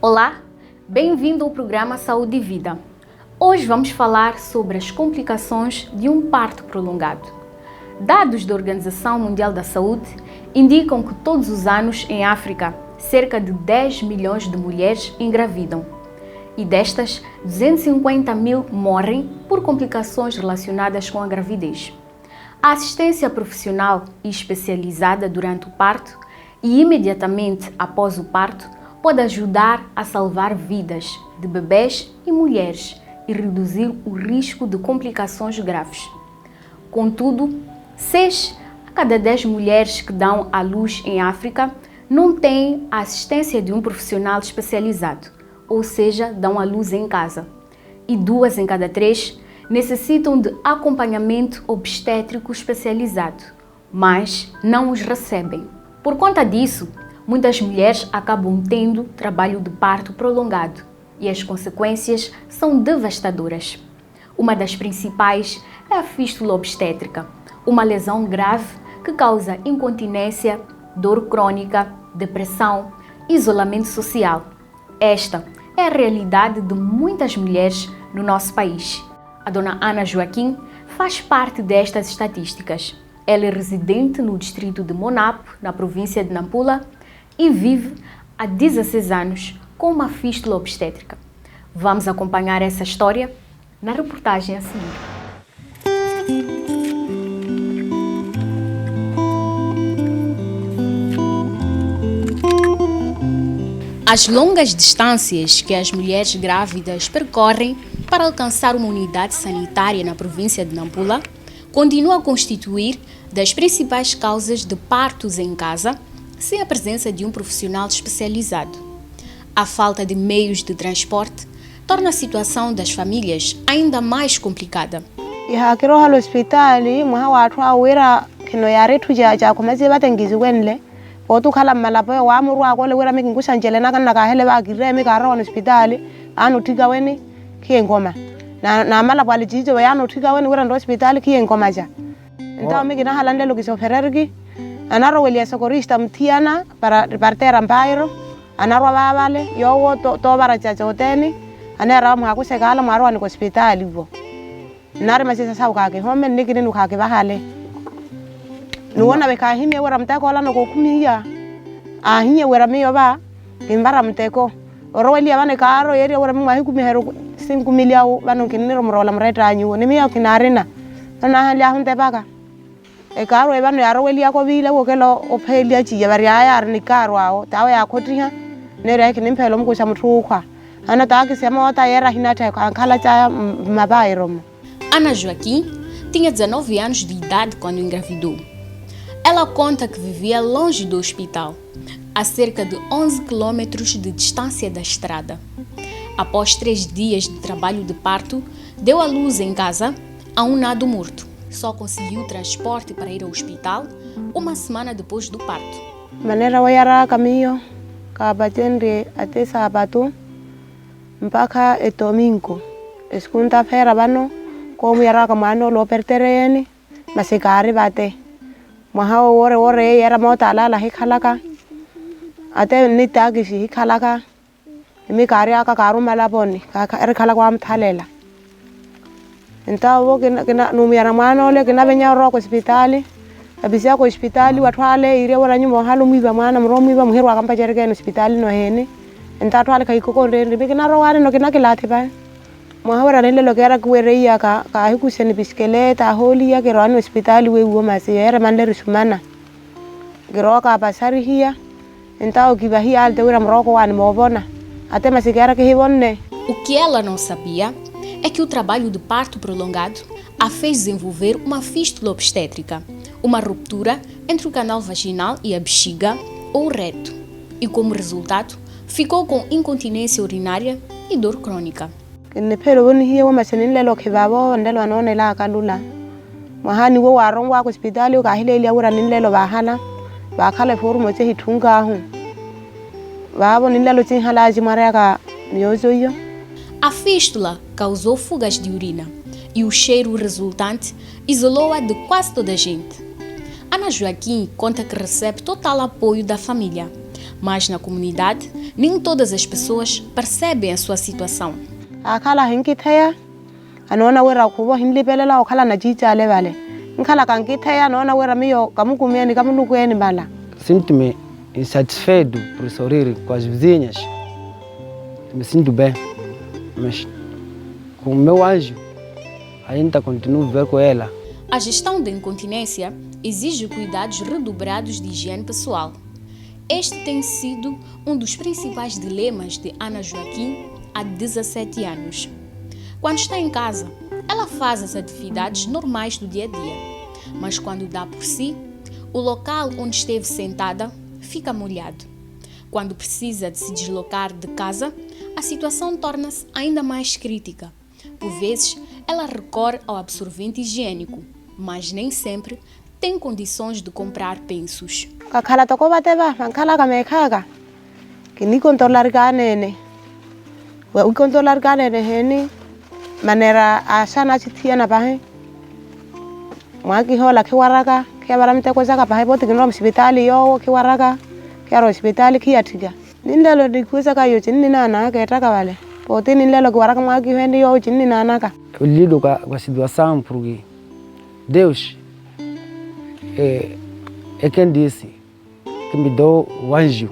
Olá, bem-vindo ao programa Saúde e Vida. Hoje vamos falar sobre as complicações de um parto prolongado. Dados da Organização Mundial da Saúde indicam que todos os anos em África, cerca de 10 milhões de mulheres engravidam. E destas, 250 mil morrem por complicações relacionadas com a gravidez. A assistência profissional e especializada durante o parto e imediatamente após o parto pode ajudar a salvar vidas de bebês e mulheres e reduzir o risco de complicações graves. Contudo, 6 a cada 10 mulheres que dão à luz em África não têm a assistência de um profissional especializado, ou seja, dão à luz em casa. E 2 em cada 3 necessitam de acompanhamento obstétrico especializado, mas não os recebem. Por conta disso, muitas mulheres acabam tendo trabalho de parto prolongado e as consequências são devastadoras. Uma das principais é a fístula obstétrica, uma lesão grave que causa incontinência, dor crônica, depressão, isolamento social. Esta é a realidade de muitas mulheres no nosso país. A dona Ana Joaquim faz parte destas estatísticas. Ela é residente no distrito de Monapo, na província de Nampula, e vive há 16 anos com uma fístula obstétrica. Vamos acompanhar essa história na reportagem a seguir. As longas distâncias que as mulheres grávidas percorrem para alcançar uma unidade sanitária na província de Nampula continuam a constituir das principais causas de partos em casa, sem a presença de um profissional especializado. A falta de meios de transporte torna a situação das famílias ainda mais complicada. Anaro welia socorrista mtiana para partera mbairo anaro babale yowo to bara chacha hoteni anara mwa kusegala maro ani hospitali bo nare masisa sauka ke home nikini nukake bahale nuona beka himye wera mteko ala no kumiya ahimye wera miyo ba kimbara mteko orowelia bane karo yeri wera mwa hikumi hero 5 miliao bano kiniro mrola mreta anyu ni miyo kinarina na halia hunte baka e karo e bano yaro welia ko bile wo kelo ophelia chi ya bari aya ni karo ao tawe ya khotriha ne re ke nimphelo mko cha mthukwa ana ta ke sema ota era hinata ka khala cha mabairo. Ana Joaquim tinha 19 anos de idade quando engravidou. Ela conta que vivia longe do hospital, a cerca de 11 quilômetros de distância da estrada. Após 3 dias de trabalho de parto, deu à luz em casa a um nado morto. Só conseguiu transporte para ir ao hospital uma semana depois do parto. Manera wayara caminho kabatende até sábado mpaka domingo. Segunda-feira bano como yara kamano lo pertereni masikari bate. Mahao ore yara mota la hikalaka. Ate nitagi shi hikalaka. Mi kari aka karu malaboni ka erkala am thalela. Então kena numia mano le kena benya ro ko hospitali abisia ko hospitali watwale ire wala nyumo halu miba mana mromi ba muhirwa kampa jergen hospitali no hene enta twale kai ko konde be kena ro wane no kena kilati ba mohawara le lo kera kwere ya ka hikuseni biskeleta holi ya kero ani hospitali we wo masi era mande rusumana gero ka pasari hia enta o kiba hia alte wira mroko wani mobona até masigera que hibonne. O que ela não sabia é que o trabalho de parto prolongado a fez desenvolver uma fístula obstétrica, uma ruptura entre o canal vaginal e a bexiga ou reto, e como resultado ficou com incontinência urinária e dor crônica. A fístula causou fugas de urina e o cheiro resultante isolou-a de quase toda a gente. Ana Joaquim conta que recebe total apoio da família, Mas na comunidade, nem todas as pessoas percebem a sua situação. Akala hinkithaya anona wera kubo hinlipelela okhala na chichale vale. Nkhala kankithaya anona wera miyo kamukumieni kamunukueni bala. Sinto-me insatisfeito por sorrir com as vizinhas. Me sinto bem, mas com o meu anjo ainda continuo a viver com ela. A gestão da incontinência exige cuidados redobrados de higiene pessoal. Este tem sido um dos principais dilemas de Ana Joaquim há 17 anos. Quando está em casa, ela faz as atividades normais do dia a dia, mas quando dá por si, o local onde esteve sentada fica molhado. Quando precisa de se deslocar de casa, a situação torna-se ainda mais crítica. Por vezes, ela recorre ao absorvente higiênico, mas nem sempre tem condições de comprar pensos. Kakhala toko bateba mankhala kamekhaga. Kini controlar kanene. Wa controlar kanene heni manera asana chithia na bahe. Mwaki hola khiwaraka khiabaramte kweza bahe boti kinro hospitali yo khiwaraka khiaro hospitali khiatiga. Nindelo dikuza kayo chinni nana ketaka vale. Poti nindelo khiwaraka mwaki hendi yo chinni nana ka. Eu lido com a situação porque Deus é quem disse que me deu o anjo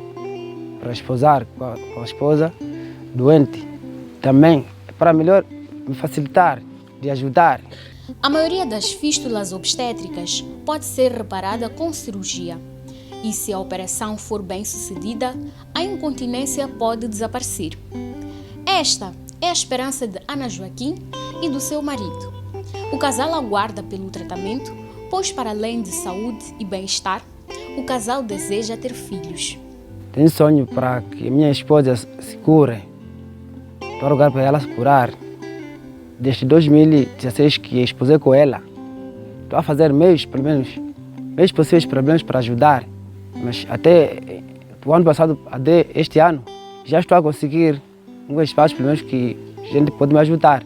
para esposar com a esposa doente. Também para melhor me facilitar, de ajudar. A maioria das fístulas obstétricas pode ser reparada com cirurgia. E se a operação for bem sucedida, a incontinência pode desaparecer. Esta é a esperança de Ana Joaquim e do seu marido. O casal aguarda pelo tratamento, pois para além de saúde e bem-estar, o casal deseja ter filhos. Tenho sonho para que minha esposa se cure. Estou a rogar para ela se curar. Desde 2016 que esposei com ela, estou a fazer meios possíveis problemas para ajudar. Mas até o ano passado, até este ano, já estou a conseguir alguns espaços pelo menos que a gente pode me ajudar.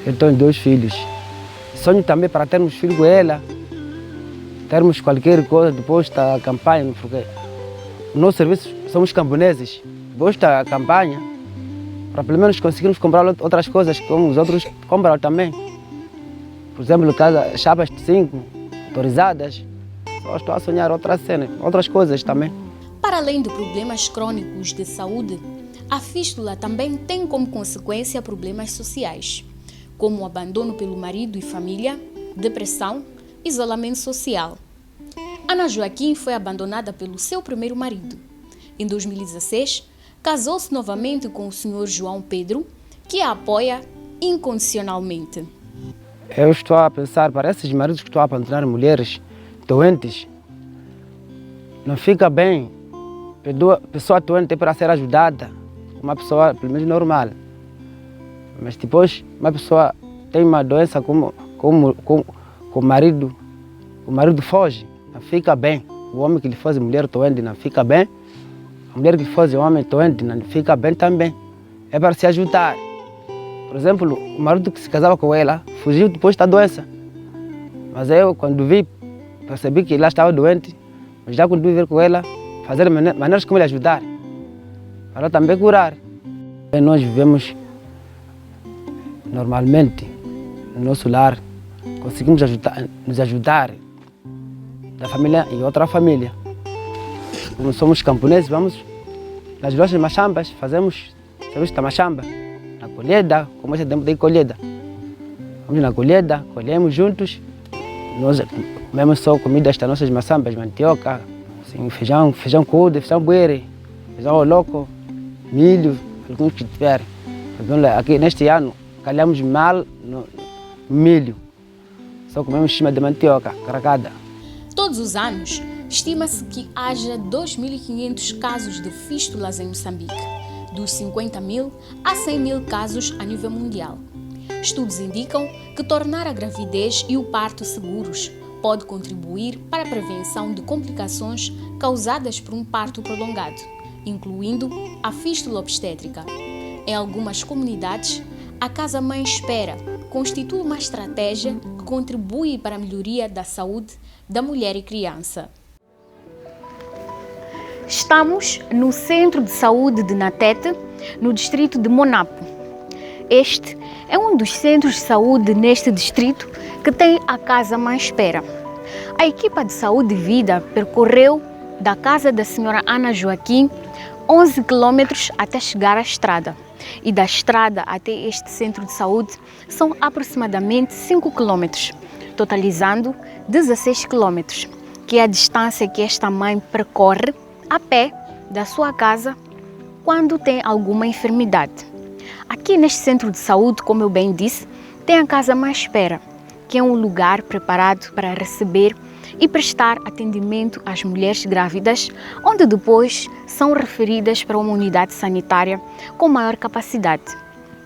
Eu tenho 2 filhos. Sonho também para termos filhos com ela, termos qualquer coisa depois da campanha, porque o nosso serviço somos camponeses. Depois da campanha, para pelo menos conseguirmos comprar outras coisas como os outros compram também. Por exemplo, casa, chapas de 5, autorizadas. Só estou a sonhar outras coisas também. Para além de problemas crônicos de saúde, a fístula também tem como consequência problemas sociais, como o abandono pelo marido e família, depressão, isolamento social. Ana Joaquim foi abandonada pelo seu primeiro marido. Em 2016, casou-se novamente com o Sr. João Pedro, que a apoia incondicionalmente. Eu estou a pensar para esses maridos que estão a abandonar mulheres doentes. Não fica bem. A pessoa doente é para ser ajudada. Uma pessoa, pelo menos, normal. Mas depois, uma pessoa tem uma doença com o marido foge, não fica bem. O homem que lhe faz mulher doente não fica bem. A mulher que faz homem doente não fica bem também. É para se ajudar. Por exemplo, o marido que se casava com ela fugiu depois da doença. Mas eu, quando percebi que ela estava doente, mas já quando viver com ela, fazer maneiras como ele ajudar, para também curar. E nós vivemos normalmente no nosso lar, conseguimos nos ajudar da família e outra família. Como somos camponeses, vamos nas nossas machambas, fazemos serviço da machamba, na colheita, como esse tempo de colheita. Vamos na colheita, colhemos juntos, nós comemos só comidas das nossas machambas, mandioca, assim, feijão coude, feijão buere, feijão oloco, milho, alguns que tiver. Aqui neste ano, calhamos mal no milho, só comemos cima de mandioca, caracada. Todos os anos, estima-se que haja 2.500 casos de fístulas em Moçambique, dos 50.000 a 100.000 casos a nível mundial. Estudos indicam que tornar a gravidez e o parto seguros pode contribuir para a prevenção de complicações causadas por um parto prolongado, incluindo a fístula obstétrica. Em algumas comunidades, A Casa Mãe Espera constitui uma estratégia que contribui para a melhoria da saúde da mulher e criança. Estamos no Centro de Saúde de Natete, no distrito de Monapo. Este é um dos centros de saúde neste distrito que tem a Casa Mãe Espera. A equipa de Saúde e Vida percorreu da casa da senhora Ana Joaquim 11 quilômetros até chegar à estrada. E da estrada até este centro de saúde são aproximadamente 5 quilômetros, totalizando 16 quilômetros, que é a distância que esta mãe percorre a pé da sua casa quando tem alguma enfermidade. Aqui neste centro de saúde, como eu bem disse, tem a Casa Mãe Espera, que é um lugar preparado para receber e prestar atendimento às mulheres grávidas, onde depois são referidas para uma unidade sanitária com maior capacidade.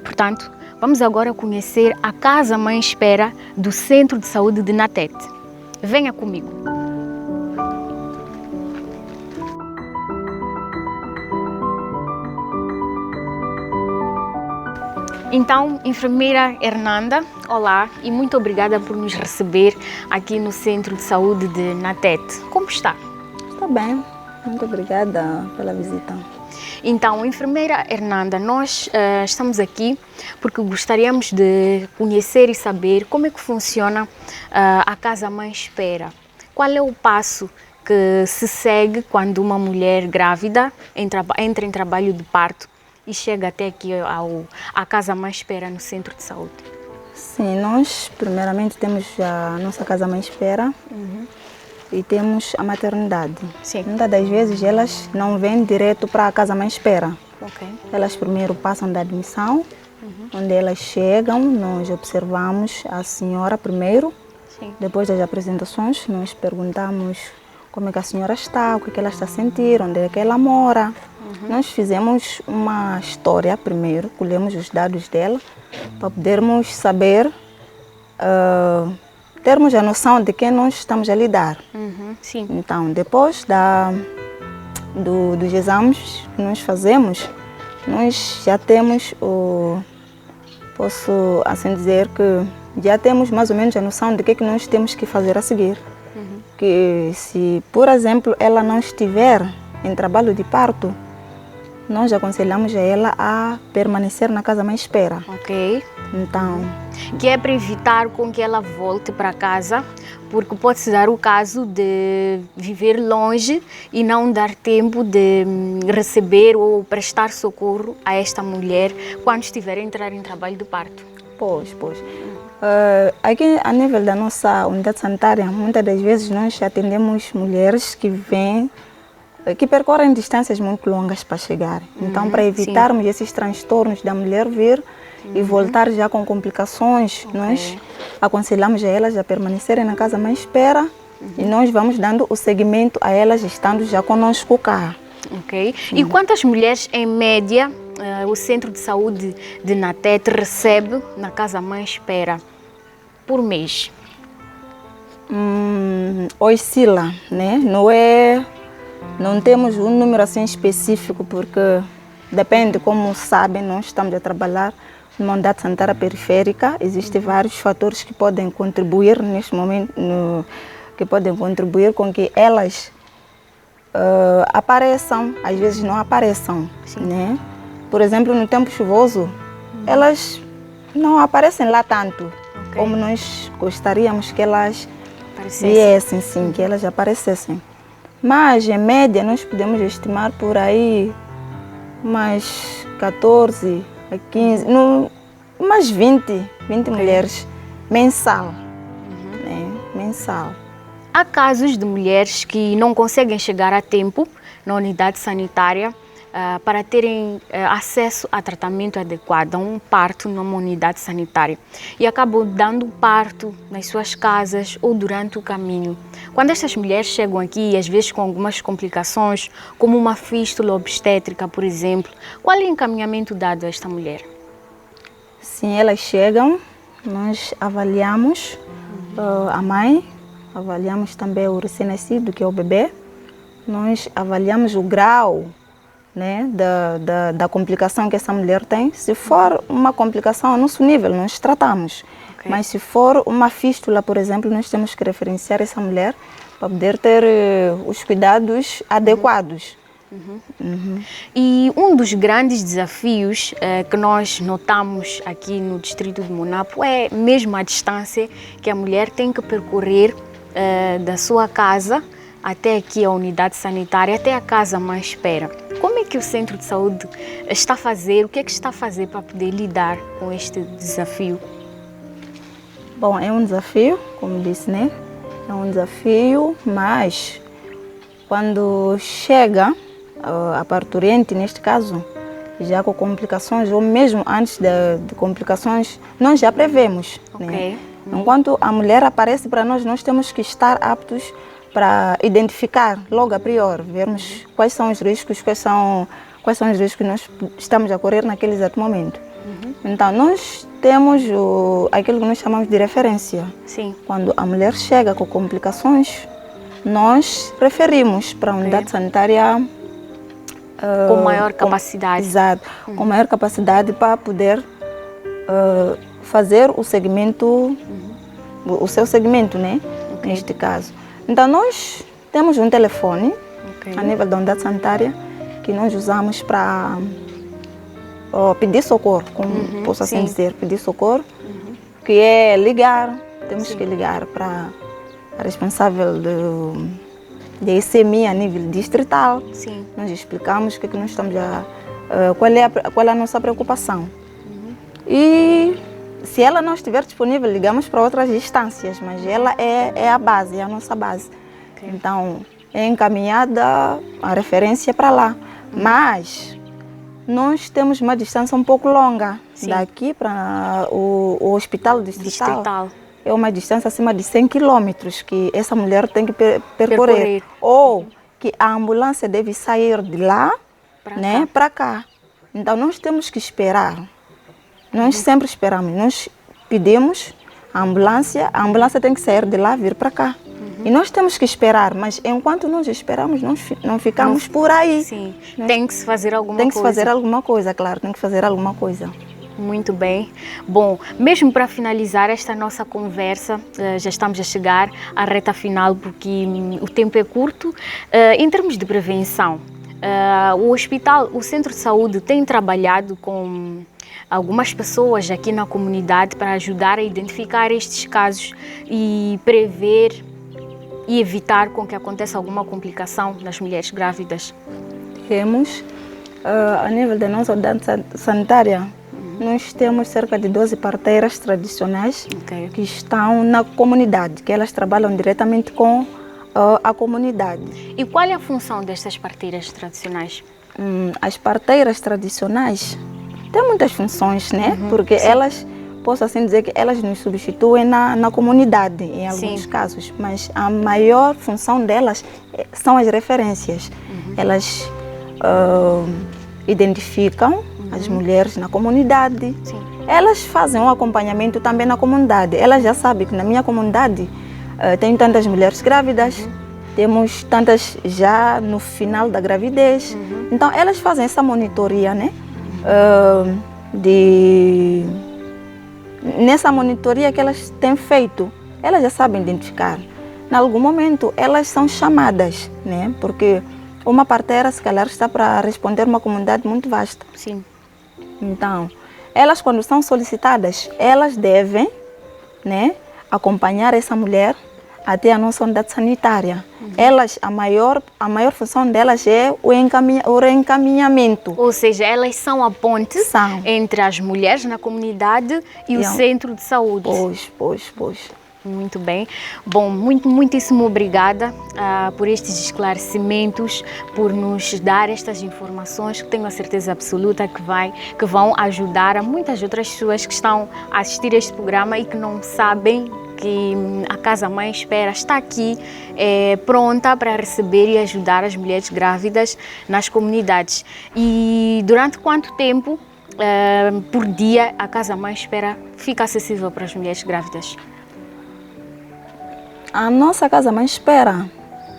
Portanto, vamos agora conhecer a Casa Mãe Espera do Centro de Saúde de Natete. Venha comigo. Então, enfermeira Hernanda, olá e muito obrigada por nos receber aqui no Centro de Saúde de Natete. Como está? Está bem, muito obrigada pela visita. Então, enfermeira Hernanda, nós estamos aqui porque gostaríamos de conhecer e saber como é que funciona a Casa Mãe Espera. Qual é o passo que se segue quando uma mulher grávida entra em trabalho de parto e chega até aqui à Casa Mãe Espera no Centro de Saúde? Sim, nós primeiramente temos a nossa Casa Mãe Espera e temos a maternidade. Sim. Muitas das vezes elas não vêm direto para a Casa Mãe Espera. Ok. Elas primeiro passam da admissão, onde elas chegam, nós observamos a senhora primeiro. Sim. Depois das apresentações, nós perguntamos como é que a senhora está, o que ela está a sentir, onde é que ela mora. Nós fizemos uma história primeiro, colhemos os dados dela para podermos saber, termos a noção de quem nós estamos a lidar. Sim. Então, depois dos exames que nós fazemos, nós já temos posso assim dizer que já temos mais ou menos a noção de que nós temos que fazer a seguir. Que se, por exemplo, ela não estiver em trabalho de parto, nós aconselhamos a ela a permanecer na Casa Mãe Espera. Ok. Então, Que é para evitar com que ela volte para casa, porque pode-se dar o caso de viver longe e não dar tempo de receber ou prestar socorro a esta mulher quando estiver a entrar em trabalho de parto. pois. Aqui, a nível da nossa unidade sanitária, muitas das vezes nós atendemos mulheres que percorrem distâncias muito longas para chegar. Então, para evitarmos esses transtornos da mulher vir e voltar já com complicações, nós aconselhamos a elas a permanecerem na Casa Mãe Espera e nós vamos dando o seguimento a elas estando já conosco cá. Ok. E quantas mulheres, em média, o Centro de Saúde de Natete recebe na Casa Mãe Espera por mês? Oscila, né? Não temos um número assim específico, porque depende, como sabem, nós estamos a trabalhar numa unidade sanitária periférica. Existem vários fatores que podem contribuir neste momento, que podem contribuir com que elas apareçam, às vezes não apareçam, né? Por exemplo, no tempo chuvoso, elas não aparecem lá tanto, como nós gostaríamos que elas viessem, sim, que elas aparecessem. Mas, em média, nós podemos estimar por aí umas 14 a 15, umas 20 mulheres mensal, né? Mensal. Há casos de mulheres que não conseguem chegar a tempo na unidade sanitária para terem acesso a tratamento adequado, a um parto numa unidade sanitária, e acabam dando parto nas suas casas ou durante o caminho. Quando estas mulheres chegam aqui, às vezes com algumas complicações, como uma fístula obstétrica, por exemplo, qual é o encaminhamento dado a esta mulher? Sim, elas chegam, nós avaliamos a mãe, avaliamos também o recém-nascido, que é o bebê, nós avaliamos o grau né, da complicação que essa mulher tem. Se for uma complicação a nosso nível, nós tratamos. Okay. Mas se for uma fístula, por exemplo, nós temos que referenciar essa mulher para poder ter os cuidados adequados. E um dos grandes desafios que nós notamos aqui no distrito de Monapo é mesmo a distância que a mulher tem que percorrer da sua casa até aqui a unidade sanitária, até a casa mãe espera. Como é que o centro de saúde está a fazer, o que é que está a fazer para poder lidar com este desafio? Bom, é um desafio, como disse, né? É um desafio, mas quando chega a parturiente, neste caso, já com complicações, ou mesmo antes de complicações, nós já prevemos. Okay. Né? Enquanto a mulher aparece para nós, nós temos que estar aptos para identificar logo a priori, vermos quais são os riscos, quais são os riscos que nós estamos a correr naquele exato momento. Então, nós temos aquilo que nós chamamos de referência. Sim. Quando a mulher chega com complicações, nós referimos para a unidade sanitária com maior capacidade. Exato, com maior capacidade para poder fazer o segmento, o seu segmento, né? Okay. Neste caso. Então, nós temos um telefone a nível da unidade sanitária que nós usamos para pedir socorro, como posso assim dizer, pedir socorro, que é ligar, temos que ligar para a responsável de ICMI a nível distrital. Sim. Nós explicamos o que nós estamos qual é a nossa preocupação. E se ela não estiver disponível, ligamos para outras instâncias, mas ela é a base, é a nossa base. Okay. Então, é encaminhada a referência para lá. Mas nós temos uma distância um pouco longa. Sim. Daqui para o hospital distrital. É uma distância acima de 100 quilômetros que essa mulher tem que percorrer. Ou que a ambulância deve sair de lá para cá. Então, nós temos que esperar. Nós sempre esperamos. Nós pedimos a ambulância tem que sair de lá e vir para cá. E nós temos que esperar, mas enquanto nós esperamos, nós não ficamos por aí. Sim, tem que se fazer alguma coisa. Tem que se fazer alguma coisa, claro, tem que fazer alguma coisa. Muito bem. Bom, mesmo para finalizar esta nossa conversa, já estamos a chegar à reta final porque o tempo é curto. Em termos de prevenção, o Centro de Saúde tem trabalhado com algumas pessoas aqui na comunidade para ajudar a identificar estes casos e prever e evitar com que aconteça alguma complicação nas mulheres grávidas. Temos, a nível da nossa unidade sanitária, nós temos cerca de 12 parteiras tradicionais que estão na comunidade, que elas trabalham diretamente com a comunidade. E qual é a função destas parteiras tradicionais? As parteiras tradicionais têm muitas funções, né? Porque elas, posso assim dizer que elas nos substituem na comunidade, em alguns casos, mas a maior função delas são as referências. Elas identificam as mulheres na comunidade. Sim. Elas fazem um acompanhamento também na comunidade. Elas já sabem que na minha comunidade tem tantas mulheres grávidas, temos tantas já no final da gravidez. Então, elas fazem essa monitoria, né? Nessa monitoria que elas têm feito, elas já sabem identificar. Em algum momento, elas são chamadas, né? Porque uma parteira, se calhar, está para responder uma comunidade muito vasta. Sim. Então, elas, quando são solicitadas, elas devem, né, acompanhar essa mulher até a nossa unidade sanitária. Elas, a maior função delas é o reencaminhamento. Ou seja, elas são a ponte entre as mulheres na comunidade e o centro de saúde. Pois. Muito bem. Bom, muitíssimo obrigada por estes esclarecimentos, por nos dar estas informações que tenho a certeza absoluta que vão ajudar a muitas outras pessoas que estão a assistir a este programa e que não sabem que a Casa Mãe Espera está aqui pronta para receber e ajudar as mulheres grávidas nas comunidades. E durante quanto tempo por dia a Casa Mãe Espera fica acessível para as mulheres grávidas? A nossa Casa Mãe Espera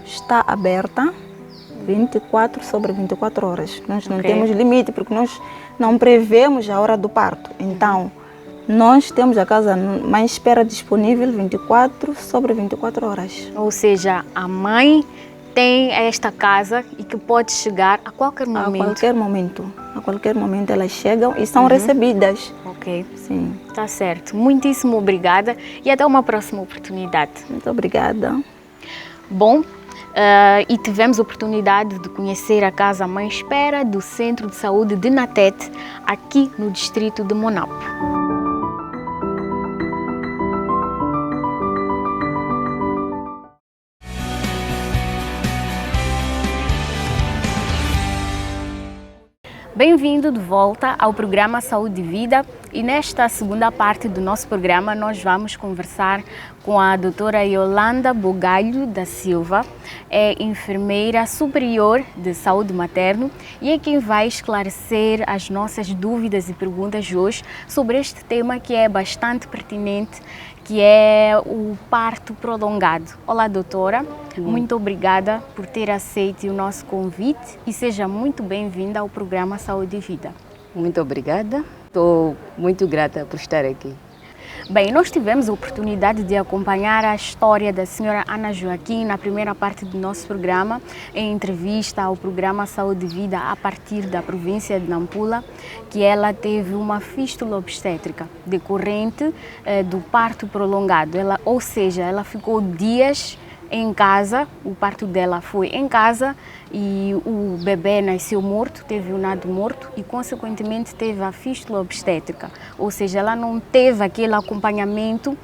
está aberta 24 sobre 24 horas. Nós não Ok. temos limite, porque nós não prevemos a hora do parto. Então, nós temos a casa mãe espera disponível 24 sobre 24 horas. Ou seja, a mãe tem esta casa e que pode chegar a qualquer A momento. qualquer momento. A qualquer momento elas chegam e são recebidas. Ok, Sim. está certo. Muitíssimo obrigada e até uma próxima oportunidade. Muito obrigada. Bom, e tivemos a oportunidade de conhecer a Casa Mãe Espera do Centro de Saúde de Natete, aqui no distrito de Monapo. Bem-vindo de volta ao programa Saúde e Vida, e nesta segunda parte do nosso programa nós vamos conversar com a doutora Yolanda Bugalho da Silva, é enfermeira superior de saúde materno e é quem vai esclarecer as nossas dúvidas e perguntas hoje sobre este tema que é bastante pertinente, que é o parto prolongado. Olá, doutora. Muito obrigada por ter aceito o nosso convite e seja muito bem-vinda ao programa Saúde e Vida. Muito obrigada. Estou muito grata por estar aqui. Bem, nós tivemos a oportunidade de acompanhar a história da senhora Ana Joaquim na primeira parte do nosso programa, em entrevista ao programa Saúde e Vida a partir da província de Nampula, que ela teve uma fístula obstétrica decorrente do parto prolongado. Ou seja, ela ficou dias em casa, o parto dela foi em casa e o bebê nasceu morto, teve o nado morto e consequentemente teve a fístula obstétrica, ou seja, ela não teve aquele acompanhamento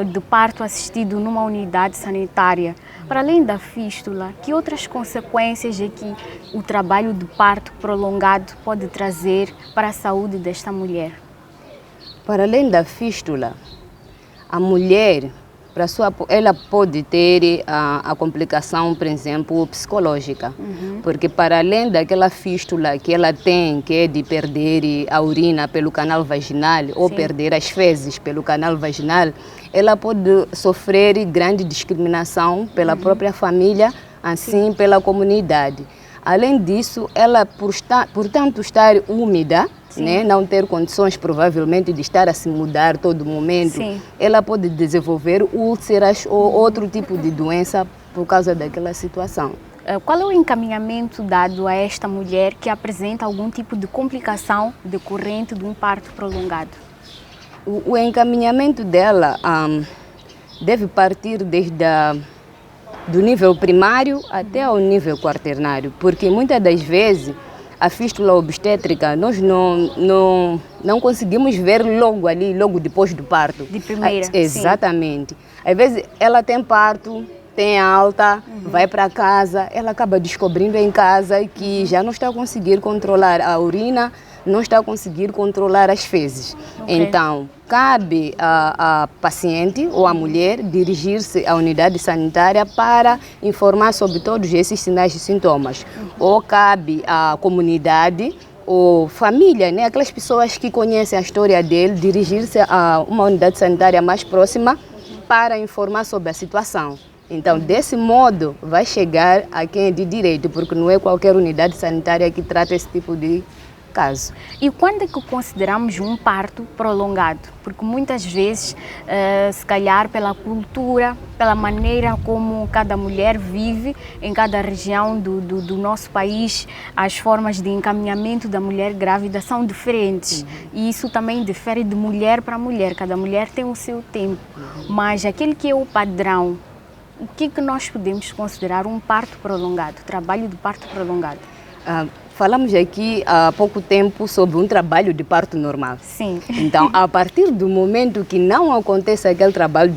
de parto assistido numa unidade sanitária. Para além da fístula, que outras consequências é que o trabalho de parto prolongado pode trazer para a saúde desta mulher? Para além da fístula, a mulher, ela pode ter a complicação, por exemplo, psicológica. Porque para além daquela fístula que ela tem, que é de perder a urina pelo canal vaginal ou perder as fezes pelo canal vaginal, ela pode sofrer grande discriminação pela própria família, assim pela comunidade. Além disso, ela, por tanto estar úmida, né, não ter condições provavelmente de estar a se mudar todo momento, ela pode desenvolver úlceras ou outro tipo de doença por causa daquela situação. Qual é o encaminhamento dado a esta mulher que apresenta algum tipo de complicação decorrente de um parto prolongado? O encaminhamento dela deve partir do nível primário até ao nível quaternário, porque muitas das vezes a fístula obstétrica nós não conseguimos ver logo ali, logo depois do parto. De primeira, exatamente. Às vezes ela tem parto, tem alta, vai para casa, ela acaba descobrindo em casa que já não está a conseguir controlar a urina, não está a conseguir controlar as fezes. Então, cabe a paciente ou a mulher dirigir-se à unidade sanitária para informar sobre todos esses sinais e sintomas. Ou cabe à comunidade ou família, né, aquelas pessoas que conhecem a história dele, dirigir-se a uma unidade sanitária mais próxima para informar sobre a situação. Então, desse modo, vai chegar a quem é de direito, porque não é qualquer unidade sanitária que trata esse tipo de caso. E quando é que consideramos um parto prolongado? Porque muitas vezes, se calhar pela cultura, pela maneira como cada mulher vive em cada região do nosso país, as formas de encaminhamento da mulher grávida são diferentes. E isso também difere de mulher para mulher, cada mulher tem o seu tempo. Mas aquele que é o padrão, o que nós podemos considerar um parto prolongado, trabalho de parto prolongado? Falamos aqui há pouco tempo sobre um trabalho de parto normal. Sim. Então, a partir do momento que não acontece aquele trabalho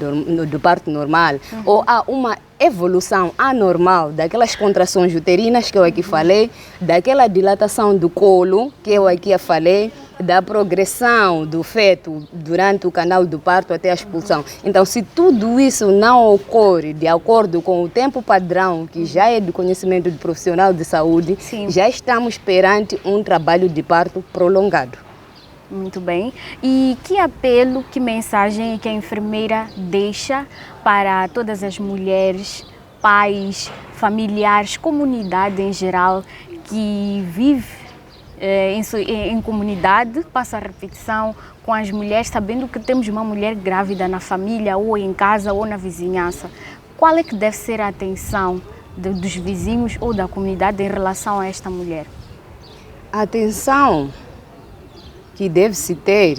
de parto normal, ou há uma evolução anormal daquelas contrações uterinas que eu aqui falei, daquela dilatação do colo que eu aqui falei, da progressão do feto durante o canal do parto até a expulsão. Então, se tudo isso não ocorre de acordo com o tempo padrão, que já é do conhecimento do profissional de saúde, já estamos perante um trabalho de parto prolongado. Muito bem. E que apelo, que mensagem que a enfermeira deixa para todas as mulheres pais, familiares, comunidade em geral, que vive em comunidade, passa a repetição com as mulheres, sabendo que temos uma mulher grávida na família, ou em casa, ou na vizinhança. Qual é que deve ser a atenção dos vizinhos ou da comunidade em relação a esta mulher? A atenção que deve-se ter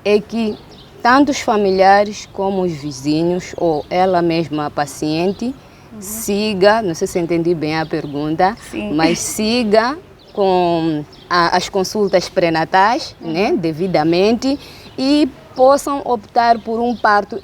é que tanto os familiares como os vizinhos, ou ela mesma, a paciente, siga, não sei se entendi bem a pergunta, Sim. mas siga com as consultas pré-natais, né, devidamente, e possam optar por um parto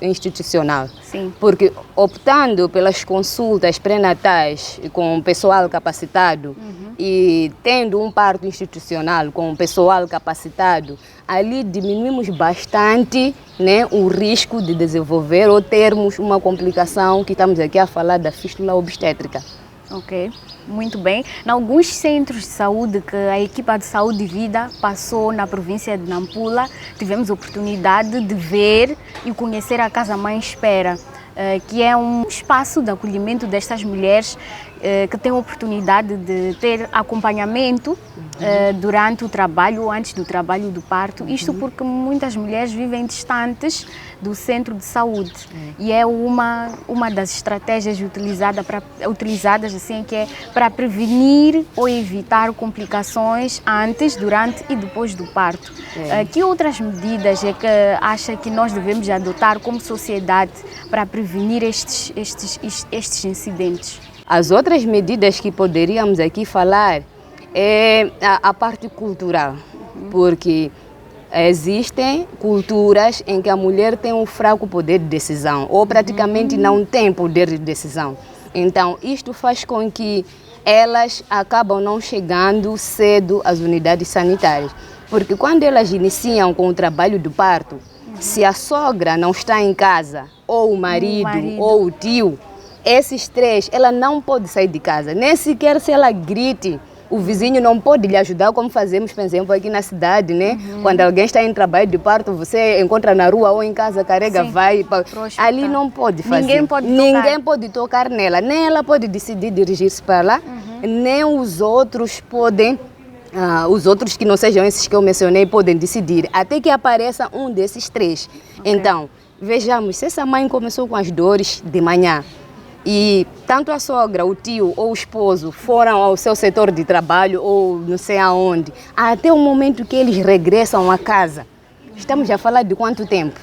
institucional. Sim. Porque optando pelas consultas pré-natais com pessoal capacitado e tendo um parto institucional com pessoal capacitado, ali diminuímos bastante, né, o risco de desenvolver ou termos uma complicação que estamos aqui a falar da fístula obstétrica. Ok, muito bem. Em alguns centros de saúde que a equipa de saúde e vida passou na província de Nampula, tivemos a oportunidade de ver e conhecer a Casa Mãe Espera, que é um espaço de acolhimento destas mulheres que têm a oportunidade de ter acompanhamento durante o trabalho ou antes do trabalho do parto. Isto porque muitas mulheres vivem distantes do centro de saúde e é uma das estratégias utilizadas assim, que é para prevenir ou evitar complicações antes, durante e depois do parto. Que outras medidas é que acha que nós devemos adotar como sociedade para prevenir estes incidentes? As outras medidas que poderíamos aqui falar é a parte cultural, porque existem culturas em que a mulher tem um fraco poder de decisão ou praticamente não tem poder de decisão. Então, isto faz com que elas acabam não chegando cedo às unidades sanitárias, porque quando elas iniciam com o trabalho do parto, se a sogra não está em casa, ou o marido. Ou o tio, esses três, ela não pode sair de casa, nem sequer se ela grite. O vizinho não pode lhe ajudar, como fazemos, por exemplo, aqui na cidade, né? Quando alguém está em trabalho de parto, você encontra na rua ou em casa, carrega, vai. Ali não pode fazer. Ninguém pode tocar nela. Nem ela pode decidir dirigir-se para lá, nem os outros podem, os outros que não sejam esses que eu mencionei, podem decidir, até que apareça um desses três. Então, vejamos, se essa mãe começou com as dores de manhã, e tanto a sogra, o tio ou o esposo foram ao seu setor de trabalho ou não sei aonde, até o momento que eles regressam a casa, estamos a falar de quanto tempo?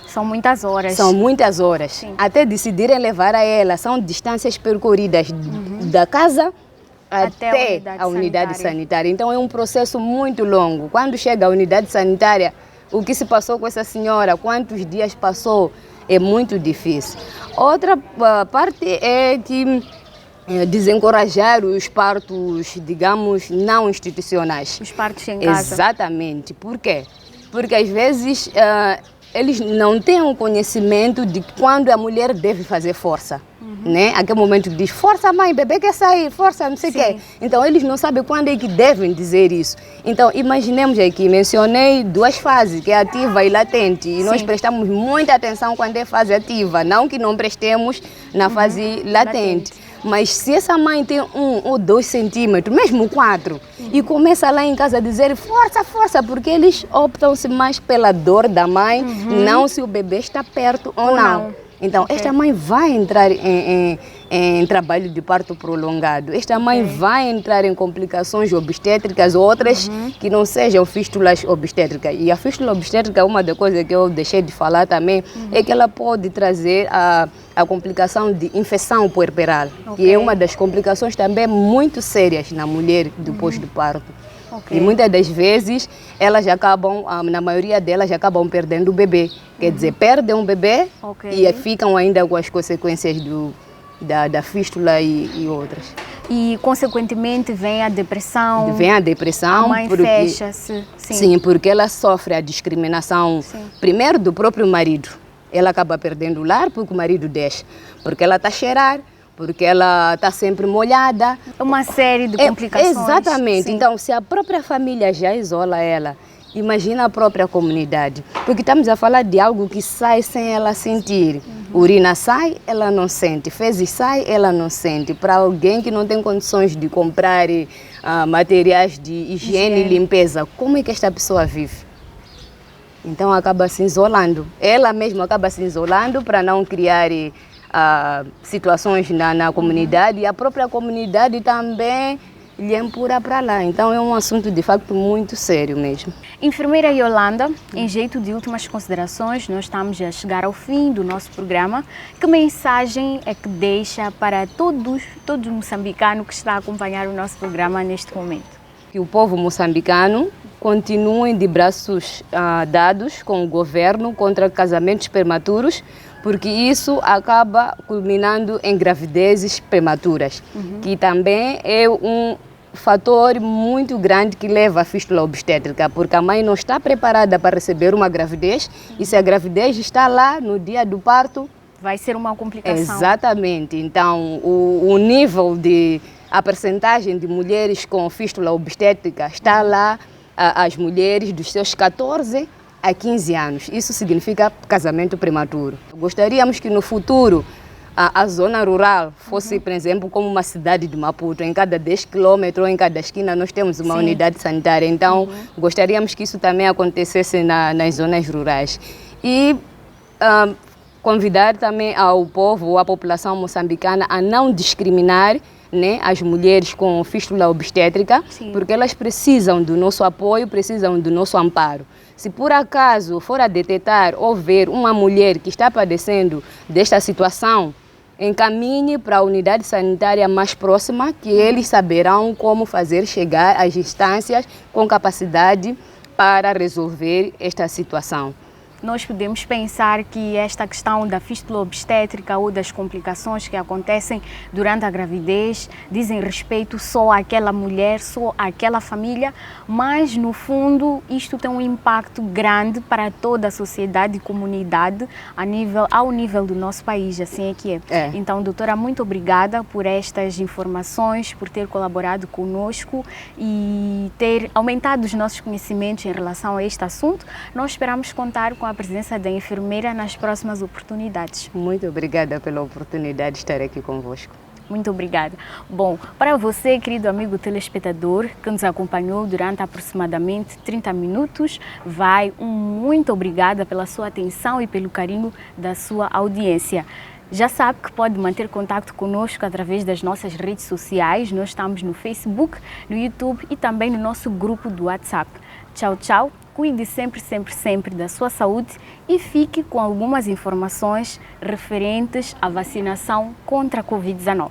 São muitas horas. São muitas horas. Sim. Até decidirem levar a ela, são distâncias percorridas da casa até a unidade sanitária. Então é um processo muito longo. Quando chega à unidade sanitária, o que se passou com essa senhora, quantos dias passou, é muito difícil. Outra parte é que desencorajar os partos, digamos, não institucionais. Os partos em casa. Exatamente. Por quê? Porque às vezes eles não têm o conhecimento de quando a mulher deve fazer força. Né? Aquele momento que diz, força mãe, bebê quer sair, força, não sei o quê. Então eles não sabem quando é que devem dizer isso. Então imaginemos aqui, mencionei duas fases, que é ativa e latente. E nós prestamos muita atenção quando é fase ativa, não que não prestemos na fase latente. Mas se essa mãe tem 1 ou 2 centímetros, mesmo 4, e começa lá em casa a dizer força, força, porque eles optam-se mais pela dor da mãe, não se o bebê está perto ou não. Então, esta mãe vai entrar em trabalho de parto prolongado. Esta mãe vai entrar em complicações obstétricas, outras que não sejam fístulas obstétricas. E a fístula obstétrica, uma das coisas que eu deixei de falar também, é que ela pode trazer a complicação de infecção puerperal, que é uma das complicações também muito sérias na mulher depois do parto. E muitas das vezes, elas acabam, na maioria delas, acabam perdendo o bebê. Quer dizer, perdem um bebê e ficam ainda com as consequências da fístula e outras. E, consequentemente, vem a depressão. Vem a depressão. A mãe fecha-se. Sim, porque ela sofre a discriminação, primeiro do próprio marido. Ela acaba perdendo o lar porque o marido deixa. Porque ela está a cheirar, porque ela está sempre molhada. É uma série de complicações. Exatamente. Então, se a própria família já isola ela, imagina a própria comunidade. Porque estamos a falar de algo que sai sem ela sentir. Urina sai, ela não sente. Fezes sai, ela não sente. Para alguém que não tem condições de comprar materiais de higiene e limpeza, como é que esta pessoa vive? Então acaba se isolando. Ela mesma acaba se isolando para não criar situações na comunidade, e a própria comunidade também lhe empurra para lá. Então é um assunto de facto muito sério mesmo. Enfermeira Yolanda, em jeito de últimas considerações, nós estamos a chegar ao fim do nosso programa. Que mensagem é que deixa para todo moçambicano que está a acompanhar o nosso programa neste momento? Que o povo moçambicano continue de braços dados com o governo contra casamentos prematuros, porque isso acaba culminando em gravidezes prematuras, que também é um fator muito grande que leva à fístula obstétrica, porque a mãe não está preparada para receber uma gravidez, e se a gravidez está lá no dia do parto, vai ser uma complicação. Exatamente. Então, o nível a percentagem de mulheres com fístula obstétrica está lá, as mulheres dos seus 14 a 15 anos. Isso significa casamento prematuro. Gostaríamos que no futuro a zona rural fosse, por exemplo, como uma cidade de Maputo. Em cada 10 quilômetros, em cada esquina, nós temos uma unidade sanitária. Então, gostaríamos que isso também acontecesse nas zonas rurais. E convidar também ao povo, à população moçambicana, a não discriminar, né, as mulheres com fístula obstétrica, porque elas precisam do nosso apoio, precisam do nosso amparo. Se por acaso for a detectar ou ver uma mulher que está padecendo desta situação, encaminhe para a unidade sanitária mais próxima, que eles saberão como fazer chegar às instâncias com capacidade para resolver esta situação. Nós podemos pensar que esta questão da fístula obstétrica ou das complicações que acontecem durante a gravidez dizem respeito só àquela mulher, só àquela família, mas no fundo isto tem um impacto grande para toda a sociedade e comunidade ao nível do nosso país, assim é que é. Então, doutora, muito obrigada por estas informações, por ter colaborado conosco e ter aumentado os nossos conhecimentos em relação a este assunto. Nós esperamos contar com a presença da enfermeira nas próximas oportunidades. Muito obrigada pela oportunidade de estar aqui convosco. Muito obrigada. Bom, para você, querido amigo telespectador, que nos acompanhou durante aproximadamente 30 minutos, muito obrigada pela sua atenção e pelo carinho da sua audiência. Já sabe que pode manter contato conosco através das nossas redes sociais. Nós estamos no Facebook, no YouTube e também no nosso grupo do WhatsApp. Tchau, tchau. Cuide sempre, sempre, sempre da sua saúde e fique com algumas informações referentes à vacinação contra a Covid-19.